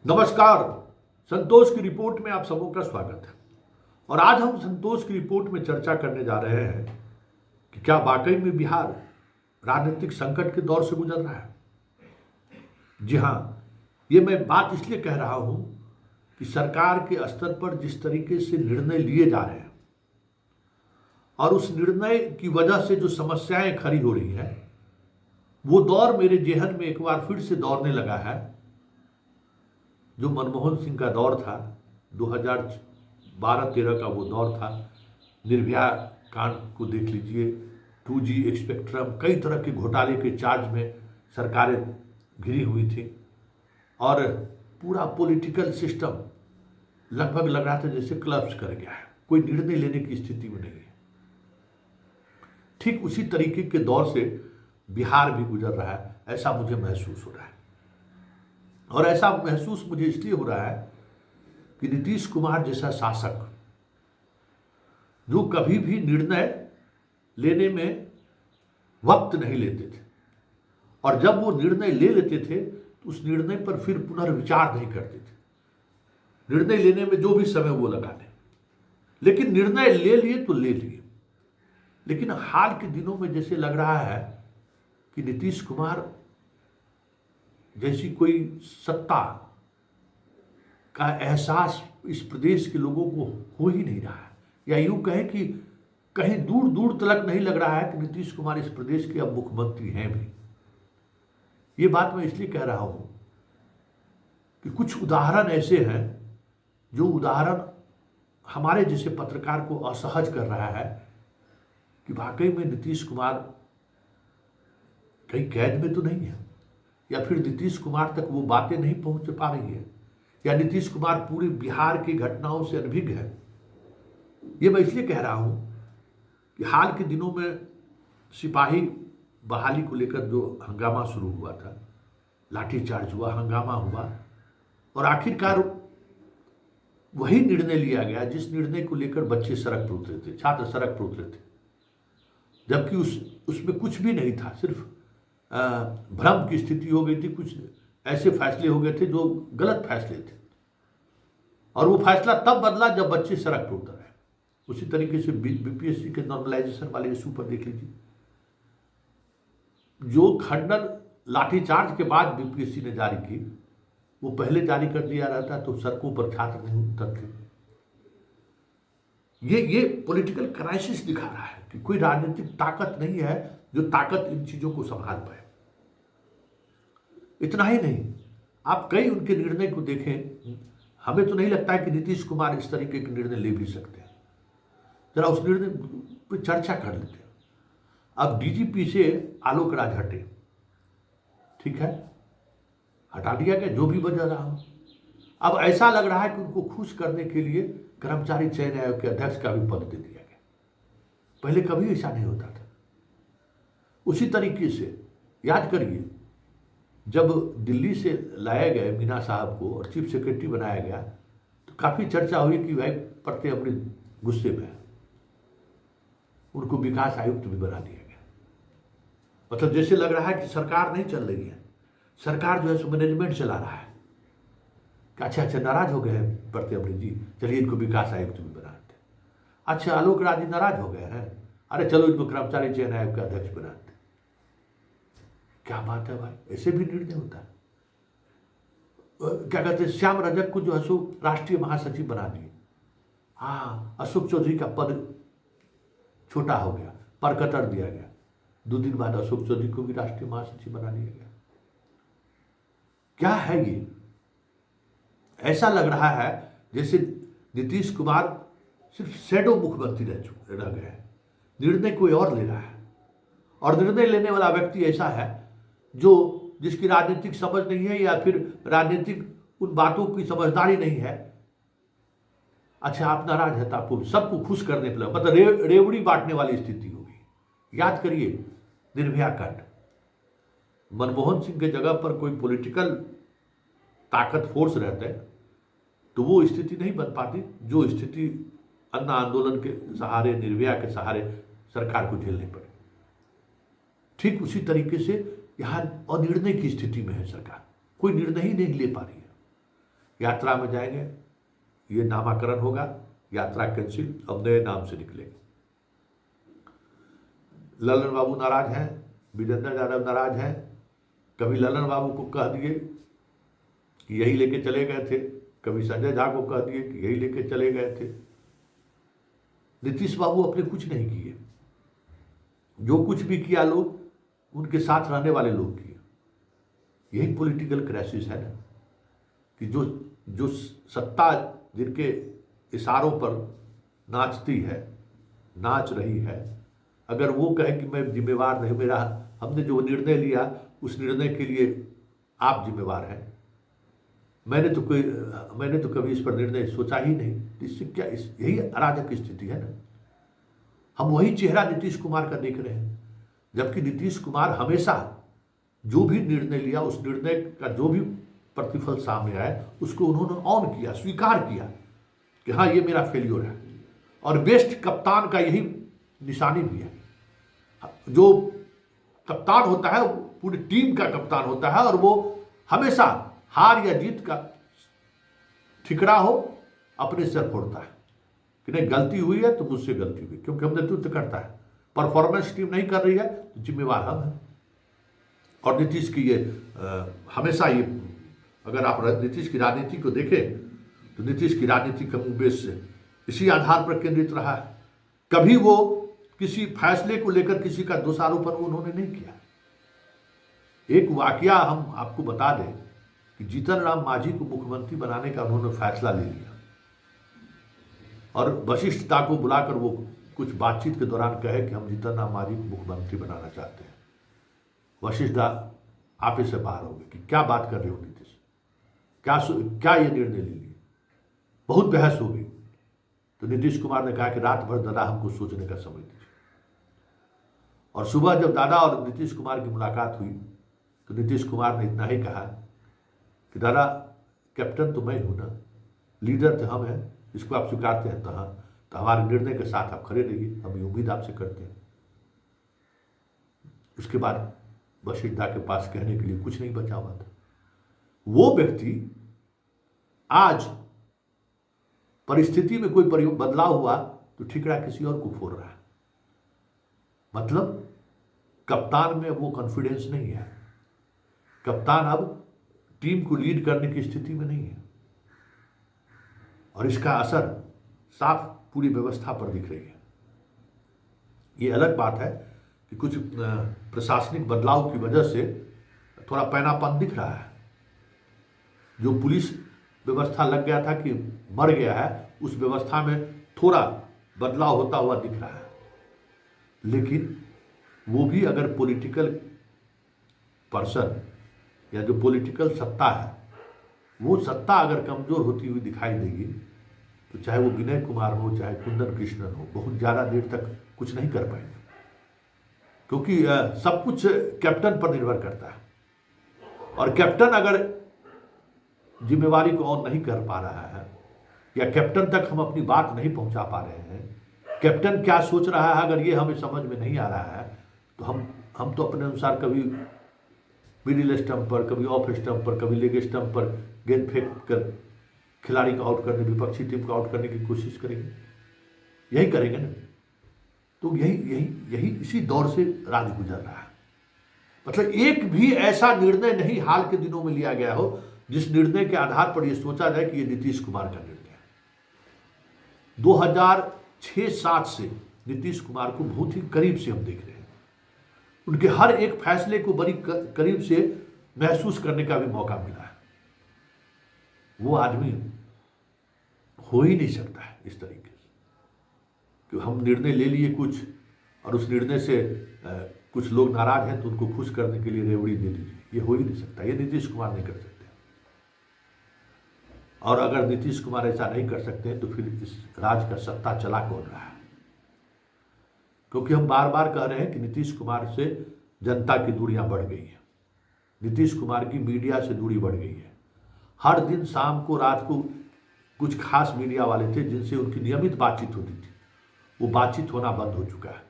नमस्कार। संतोष की रिपोर्ट में आप सबों का स्वागत है। और आज हम संतोष की रिपोर्ट में चर्चा करने जा रहे हैं कि क्या वाकई में बिहार राजनीतिक संकट के दौर से गुजर रहा है। जी हाँ, ये मैं बात इसलिए कह रहा हूं कि सरकार के स्तर पर जिस तरीके से निर्णय लिए जा रहे हैं और उस निर्णय की वजह से जो समस्याएं खड़ी हो रही हैं, वो दौर मेरे जेहन में एक बार फिर से दौड़ने लगा है जो मनमोहन सिंह का दौर था। 2012-13 का वो दौर था। निर्भया कांड को देख लीजिए, 2G स्पेक्ट्रम, कई तरह के घोटाले के चार्ज में सरकारें घिरी हुई थी और पूरा पॉलिटिकल सिस्टम लगभग लग रहा था जैसे क्लब्स कर गया है, कोई निर्णय लेने की स्थिति में नहीं है। ठीक उसी तरीके के दौर से बिहार भी गुजर रहा है, ऐसा मुझे महसूस हो रहा है। और ऐसा महसूस मुझे इसलिए हो रहा है कि नीतीश कुमार जैसा शासक जो कभी भी निर्णय लेने में वक्त नहीं लेते थे और जब वो निर्णय ले लेते थे तो उस निर्णय पर फिर पुनर्विचार नहीं करते थे। निर्णय लेने में जो भी समय वो लगा लें, लेकिन निर्णय ले लिए तो ले लिए। लेकिन हाल के दिनों में जैसे लग रहा है कि नीतीश कुमार जैसी कोई सत्ता का एहसास इस प्रदेश के लोगों को हो ही नहीं रहा है, या यूं कहें कि कहीं दूर दूर तक नहीं लग रहा है कि नीतीश कुमार इस प्रदेश के अब मुख्यमंत्री हैं भी। ये बात मैं इसलिए कह रहा हूं कि कुछ उदाहरण ऐसे हैं जो उदाहरण हमारे जैसे पत्रकार को असहज कर रहा है कि वाकई में नीतीश कुमार कहीं कैद में तो नहीं है, या फिर नीतीश कुमार तक वो बातें नहीं पहुंच पा रही है, या नीतीश कुमार पूरे बिहार की घटनाओं से अनभिज्ञ है। ये मैं इसलिए कह रहा हूं कि हाल के दिनों में सिपाही बहाली को लेकर जो हंगामा शुरू हुआ था, लाठीचार्ज हुआ, हंगामा हुआ, और आखिरकार वही निर्णय लिया गया जिस निर्णय को लेकर बच्चे सड़क पर उतरे थे, छात्र सड़क पर उतरे थे, जबकि उसमें कुछ भी नहीं था। सिर्फ भ्रम की स्थिति हो गई थी, कुछ ऐसे फैसले हो गए थे जो गलत फैसले थे, और वो फैसला तब बदला जब बच्चे सड़क पर उतर आए। उसी तरीके से बीपीएससी के नॉर्मलाइजेशन वाले इशू पर देख लीजिए, जो खंडन लाठीचार्ज के बाद बीपीएससी ने जारी की, वो पहले जारी कर दिया रहता तो सड़कों पर छात्र नहीं उतरते। ये पॉलिटिकल क्राइसिस दिखा रहा है कि कोई राजनीतिक ताकत नहीं है जो ताकत इन चीजों को संभाल पाए। इतना ही नहीं, आप कई उनके निर्णय को देखें, हमें तो नहीं लगता है कि नीतीश कुमार इस तरीके के निर्णय ले भी सकते हैं। जरा उस निर्णय पर चर्चा कर लेते हैं। अब डीजीपी से आलोक राज हटे, ठीक है, हटा दिया गया, जो भी वजह रहा हो। अब ऐसा लग रहा है कि उनको खुश करने के लिए कर्मचारी चयन आयोग के अध्यक्ष का भी पद दे दिया गया। पहले कभी ऐसा नहीं होता था। उसी तरीके से याद करिए, जब दिल्ली से लाया गया मीना साहब को और चीफ सेक्रेटरी बनाया गया तो काफी चर्चा हुई कि भाई पढ़ते अपने गुस्से में है, उनको विकास आयुक्त भी बना दिया गया। मतलब जैसे लग रहा है कि सरकार नहीं चल रही है, सरकार जो है सो मैनेजमेंट चला रहा है। अच्छा नाराज हो गए हैं पढ़ते अपने जी, चलिए इनको विकास आयुक्त भी बनाते। अच्छा आलोक राज नाराज हो गए हैं, अरे चलो इनको कर्मचारी चयन आयोग का अध्यक्ष बनाते। क्या बात है भाई, ऐसे भी निर्णय होता है। क्या कहते हैं, श्याम रजक को जो है सो राष्ट्रीय महासचिव बना दिए। हाँ, अशोक चौधरी का पद छोटा हो गया, पर कतर दिया गया। 2 दिन बाद अशोक चौधरी को भी राष्ट्रीय महासचिव बना दिया गया। क्या है ये? ऐसा लग रहा है जैसे नीतीश कुमार सिर्फ शैडो मुख्यमंत्री रह गए हैं, निर्णय कोई और ले रहा है। और निर्णय लेने वाला व्यक्ति ऐसा है जिसकी राजनीतिक समझ नहीं है, या फिर राजनीतिक उन बातों की समझदारी नहीं है। अच्छा, आप नाराज है तो आपको सबको खुश करने पर, मतलब रेवड़ी बांटने वाली स्थिति होगी। याद करिए निर्भया कांड, मनमोहन सिंह के जगह पर कोई पॉलिटिकल ताकत फोर्स रहता है तो वो स्थिति नहीं बन पाती जो स्थिति अन्ना आंदोलन के सहारे, निर्भया के सहारे सरकार को झेलनी पड़ी। ठीक उसी तरीके से यहां अनिर्णय की स्थिति में है सरकार, कोई निर्णय ही नहीं ले पा रही है। यात्रा में जाएंगे, ये नामाकरण होगा, यात्रा कैंसिल, अब नए नाम से निकलेंगे। ललन बाबू नाराज हैं, विजेंद्र यादव नाराज हैं। कभी ललन बाबू को कह दिए कि यही लेके चले गए थे, कभी संजय झा को कह दिए कि यही लेके चले गए थे। नीतीश बाबू अपने कुछ नहीं किए, जो कुछ भी किया लोग उनके साथ रहने वाले लोग किए। यही पॉलिटिकल क्राइसिस है ना, कि जो सत्ता जिनके इशारों पर नाचती है, नाच रही है, अगर वो कहे कि मैं जिम्मेवार नहीं, मेरा हमने जो निर्णय लिया उस निर्णय के लिए आप जिम्मेवार हैं, मैंने तो कभी इस पर निर्णय सोचा ही नहीं, इससे क्या, यही अराजक स्थिति है ना। हम वही चेहरा नीतीश कुमार का देख रहे हैं, जबकि नीतीश कुमार हमेशा जो भी निर्णय लिया उस निर्णय का जो भी प्रतिफल सामने आए उसको उन्होंने ऑन किया, स्वीकार किया कि हाँ ये मेरा फेल्योर है। और बेस्ट कप्तान का यही निशानी भी है। जो कप्तान होता है पूरी टीम का कप्तान होता है, और वो हमेशा हार या जीत का ठिकरा हो अपने सिर फोड़ता है कि नहीं, गलती हुई है तो मुझसे गलती हुई, क्योंकि हम नेतृत्व करता है, परफॉर्मेंस टीम नहीं कर रही है तो जिम्मेवार हम हैं। और नीतीश की ये हमेशा ये, अगर आप नीतीश की राजनीति को देखें तो नीतीश की राजनीति कम बेस से इसी आधार पर केंद्रित रहा है। कभी वो किसी फैसले को लेकर किसी का दोषारोपण उन्होंने नहीं किया। एक वाकया हम आपको बता दें कि जीतन राम मांझी को मुख्यमंत्री बनाने का उन्होंने फैसला ले लिया, और वशिष्ठ दा को बुलाकर वो कुछ बातचीत के दौरान कहे कि हम जीतन राम मांझी को मुख्यमंत्री बनाना चाहते हैं। वशिष्ठ दा आप इससे बाहर हो गए कि क्या बात कर रहे हो नीतीश, क्या ये निर्णय ले लिए। बहुत बहस हो गई, तो नीतीश कुमार ने कहा कि रात भर दादा हमको सोचने का समय दीजिए। और सुबह जब दादा और नीतीश कुमार की मुलाकात हुई तो नीतीश कुमार ने इतना ही कहा कि दादा कैप्टन तो मैं हूं ना, लीडर तो हम हैं, इसको आप स्वीकारते हैं तो हमारे निर्णय के साथ आप खड़े रहिए, हम ये उम्मीद आपसे करते हैं। उसके बाद वशिष्ठ दा के पास कहने के लिए कुछ नहीं बचा हुआ था। वो व्यक्ति आज परिस्थिति में कोई बदलाव हुआ तो ठिकरा किसी और को फोड़ रहा है। मतलब कप्तान में वो कॉन्फिडेंस नहीं है, कप्तान अब टीम को लीड करने की स्थिति में नहीं है, और इसका असर साफ पूरी व्यवस्था पर दिख रही है। ये अलग बात है कि कुछ प्रशासनिक बदलाव की वजह से थोड़ा पैनापन दिख रहा है। जो पुलिस व्यवस्था लग गया था कि मर गया है, उस व्यवस्था में थोड़ा बदलाव होता हुआ दिख रहा है। लेकिन वो भी अगर पॉलिटिकल पर्सन या जो पॉलिटिकल सत्ता है, वो सत्ता अगर कमजोर होती हुई दिखाई देगी तो चाहे वो विनय कुमार हो चाहे कुंदन कृष्णन हो, बहुत ज़्यादा देर तक कुछ नहीं कर पाएंगे, क्योंकि सब कुछ कैप्टन पर निर्भर करता है। और कैप्टन अगर जिम्मेवारी को ऑन नहीं कर पा रहा है, या कैप्टन तक हम अपनी बात नहीं पहुंचा पा रहे हैं, कैप्टन क्या सोच रहा है अगर ये हमें समझ में नहीं आ रहा है, तो हम तो अपने अनुसार कभी मिडिल स्टंप पर, कभी ऑफ स्टंप पर, कभी लेग स्टंप पर गेंद फेंक कर खिलाड़ी को आउट करने, विपक्षी टीम को आउट करने की कोशिश करेंगे, यही करेंगे ना। तो यही इसी दौर से राज्य गुजर रहा है। मतलब एक भी ऐसा निर्णय नहीं हाल के दिनों में लिया गया हो जिस निर्णय के आधार पर यह सोचा जाए कि यह नीतीश कुमार का निर्णय है। 2006-07 से नीतीश कुमार को बहुत ही करीब से हम देख रहे हैं, उनके हर एक फैसले को बड़ी करीब से महसूस करने का भी मौका मिला है। वो आदमी हो ही नहीं सकता है इस तरीके से कि हम निर्णय ले लिए कुछ, और उस निर्णय से कुछ लोग नाराज हैं तो उनको खुश करने के लिए रेवड़ी दे दीजिए। ये हो ही नहीं सकता, ये नीतीश कुमार नहीं कर सकते। और अगर नीतीश कुमार ऐसा नहीं कर सकते हैं तो फिर इस राज्य का सत्ता चला कौन रहा है? क्योंकि हम बार बार कह रहे हैं कि नीतीश कुमार से जनता की दूरियां बढ़ गई हैं, नीतीश कुमार की मीडिया से दूरी बढ़ गई है। हर दिन शाम को, रात को कुछ खास मीडिया वाले थे जिनसे उनकी नियमित बातचीत होती थी, वो बातचीत होना बंद हो चुका है।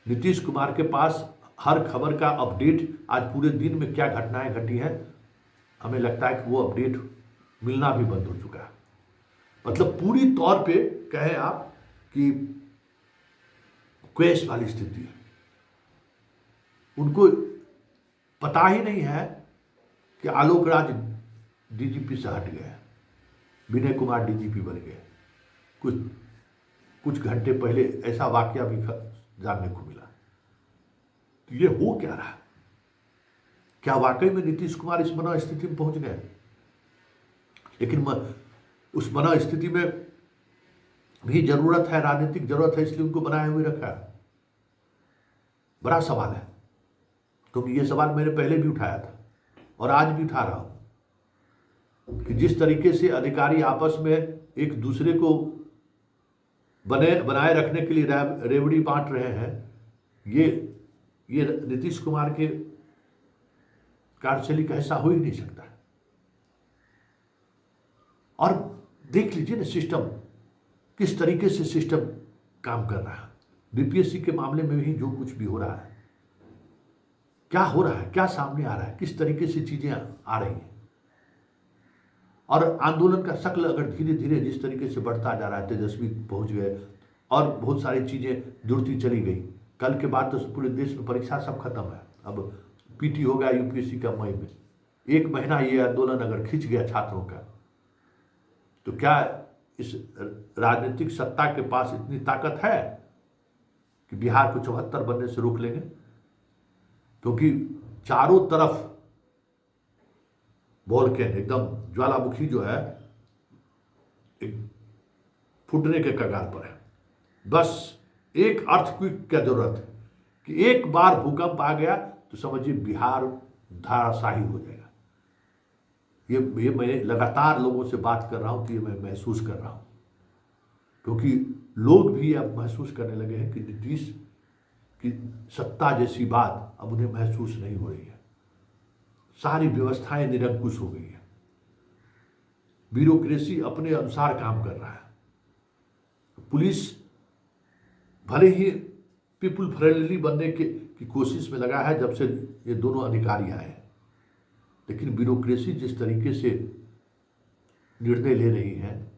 नीतीश कुमार के पास हर खबर का अपडेट, आज पूरे दिन में क्या घटनाएं घटी हैं, हमें लगता है कि वो अपडेट मिलना भी बंद हो चुका है। मतलब पूरी तौर पे कहें आप कि क्वेश वाली स्थिति है। उनको पता ही नहीं है कि आलोक राज डीजीपी से हट गए, विनय कुमार डीजीपी बन गए। कुछ घंटे पहले ऐसा वाकया भी जानने को मिला। तो ये हो क्या रहा? क्या वाकई में नीतीश कुमार इस मना स्थिति में पहुंच गए? लेकिन उस मना स्थिति में भी जरूरत है, राजनीतिक जरूरत है, इसलिए उनको बनाए हुए रखा है। बड़ा सवाल है। तो ये सवाल मैंने पहले भी उठाया था और आज भी उठा रहा हूं कि जिस तरीके से अधिकारी आपस में एक दूसरे को बनाए रखने के लिए रेवड़ी बांट रहे हैं, ये नीतीश कुमार के कार्यशैली का हिस्सा हो ही नहीं सकता। और देख लीजिए ना सिस्टम, किस तरीके से सिस्टम काम कर रहा है। बीपीएससी के मामले में भी जो कुछ भी हो रहा है, क्या हो रहा है, क्या सामने आ रहा है, किस तरीके से चीजें आ रही हैं। और आंदोलन का शक्ल अगर धीरे धीरे जिस तरीके से बढ़ता जा रहा है, तेजस्वी पहुंच गए और बहुत सारी चीजें जुड़ती चली गई। कल के बाद तो पूरे देश में परीक्षा सब खत्म है। अब पीटी हो गया यूपीएससी का मई में। 1 महीना ये आंदोलन अगर खिंच गया छात्रों का, तो क्या इस राजनीतिक सत्ता के पास इतनी ताकत है कि बिहार को 74 बनने से रोक लेंगे? क्योंकि चारों तरफ वोल्केन, एकदम ज्वालामुखी जो है, एक फूटने के कगार पर है। बस एक अर्थक्वेक की जरूरत है कि एक बार भूकंप आ गया तो समझिए बिहार धराशायी हो जाएगा। ये मैं लगातार लोगों से बात कर रहा हूं, तो ये मैं महसूस कर रहा हूं। क्योंकि लोग भी अब महसूस करने लगे हैं कि नीतीश की सत्ता जैसी बात अब उन्हें महसूस नहीं हो रही है। सारी व्यवस्थाएं निरंकुश हो गई है। ब्यूरोक्रेसी अपने अनुसार काम कर रहा है। पुलिस भले ही पीपुल फ्रेंडली बनने की कोशिश में लगा है जब से ये दोनों अधिकारी आए हैं, लेकिन ब्यूरोक्रेसी जिस तरीके से निर्णय ले रही है,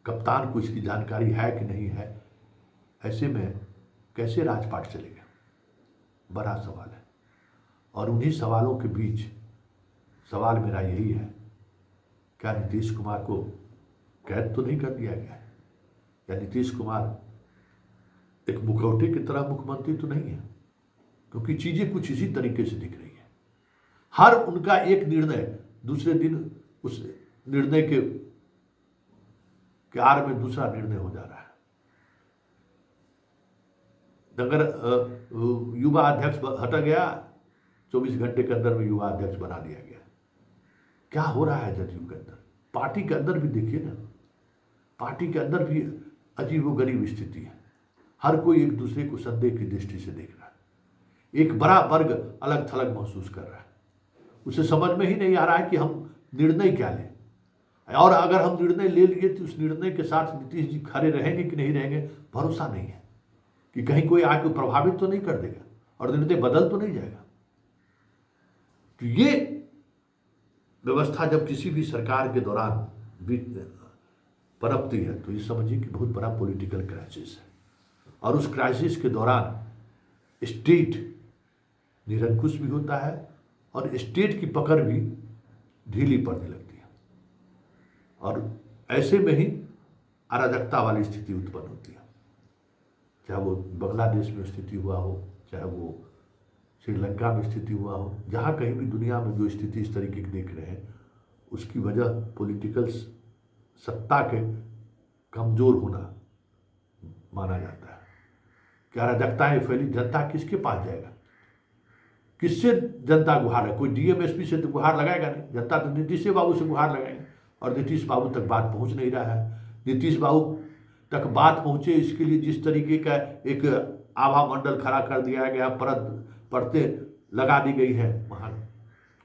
कप्तान को इसकी जानकारी है कि नहीं है, ऐसे में कैसे राजपाट चलेगा? बड़ा सवाल है। और उन्हीं सवालों के बीच सवाल मेरा यही है, क्या नीतीश कुमार को कैद तो नहीं कर दिया गया है? या नीतीश कुमार एक मुखौटे की तरह मुख्यमंत्री तो नहीं है? क्योंकि चीजें कुछ इसी तरीके से दिख रही है। हर उनका एक निर्णय दूसरे दिन उस निर्णय के आड़ में दूसरा निर्णय हो जा रहा है। अगर युवा अध्यक्ष हटा गया, 24 घंटे के अंदर में युवा अध्यक्ष बना दिया गया। क्या हो रहा है जदयू के अंदर? पार्टी के अंदर भी देखिए ना, पार्टी के अंदर भी अजीबोगरीब स्थिति है। हर कोई एक दूसरे को संदेह की दृष्टि से देख रहा है। एक बड़ा वर्ग अलग थलग महसूस कर रहा है। उसे समझ में ही नहीं आ रहा है कि हम निर्णय क्या लें, और अगर हम निर्णय ले लिए तो उस निर्णय के साथ नीतीश जी खड़े रहेंगे कि नहीं रहेंगे, भरोसा नहीं है कि कहीं कोई आके प्रभावित तो नहीं कर देगा और निर्णय बदल तो नहीं जाएगा। तो ये व्यवस्था जब किसी भी सरकार के दौरान पनपती है, तो ये समझिए कि बहुत बड़ा पॉलिटिकल क्राइसिस है। और उस क्राइसिस के दौरान स्टेट निरंकुश भी होता है और स्टेट की पकड़ भी ढीली पड़ने लगती है, और ऐसे में ही अराजकता वाली स्थिति उत्पन्न होती है। चाहे वो बांग्लादेश में स्थिति हुआ हो, चाहे वो श्रीलंका में स्थिति हुआ हो, जहाँ कहीं भी दुनिया में जो स्थिति इस तरीके की देख रहे हैं, उसकी वजह पॉलिटिकल सत्ता के कमजोर होना माना जाता है। कि अराजकताएं फैली, जनता किसके पास जाएगा? किससे जनता गुहार है? कोई डीएमएसपी से तो गुहार लगाएगा नहीं। जनता तो नीतीश बाबू से गुहार लगाएंगे, और नीतीश बाबू तक बात पहुंच नहीं रहा है। नीतीश बाबू तक बात पहुंचे, इसके लिए जिस तरीके का एक आभा मंडल खड़ा कर दिया गया, परतें लगा दी गई है, वहां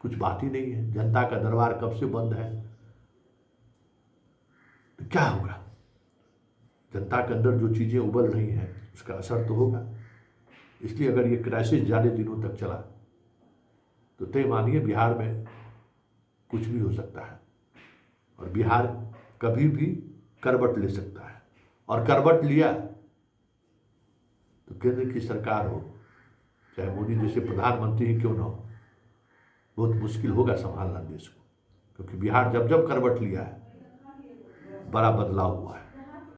कुछ बात ही नहीं है। जनता का दरबार कब से बंद है? तो क्या होगा? जनता के अंदर जो चीजें उबल रही हैं, उसका असर तो होगा। इसलिए अगर ये क्राइसिस ज़्यादा दिनों तक चला तो तय मानिए बिहार में कुछ भी हो सकता है। और बिहार कभी भी करवट ले सकता है, और करवट लिया तो केंद्र की सरकार हो, चाहे मोदी जैसे प्रधानमंत्री ही क्यों ना हो, बहुत मुश्किल होगा संभालना देश को, क्योंकि बिहार जब जब करवट लिया है बड़ा बदलाव हुआ है।